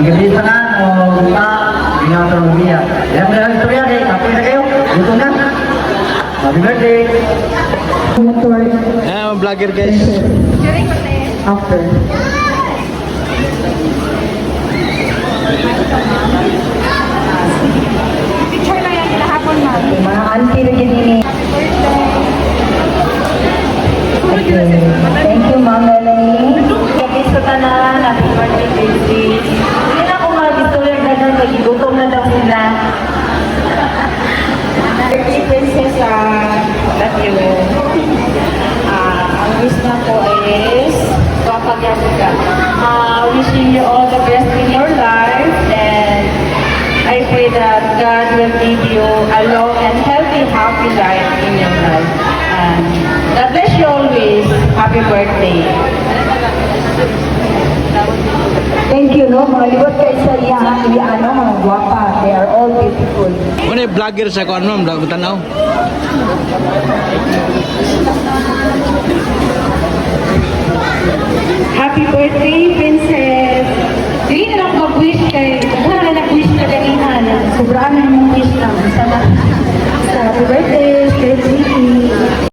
Magkabitanan o buka, ginagawa sa lumiya. Alam mo lang istorya, kaya kapoy na kayo. Gusto na. Happy birthday. Ayan, vlogger guys. After. Picture lang yan kahapon, ma'am. Mga auntie na gini. Thank you, Ma'am Melanie. Kapis ko tanan, happy birthday, baby. Hindi na ako mag-istorya na doon, nagigutom na daw sila. Birthday princess, love you. Ang wish na po is, papagyabot ka. Wishing you all the best in your life, and I pray that God will give you a long and healthy, happy life in your life. And God bless you always. Happy birthday. Thank you, no? Mga libot kayo sa mga guwapa. They are all beautiful. Ano yung vlogger sa kuan ma'am? Tanaw. Happy birthday, princess! Hindi na lang mag-wish kay... Wala na nag-wish ka kanina. Sobrang na yung wish lang. Sana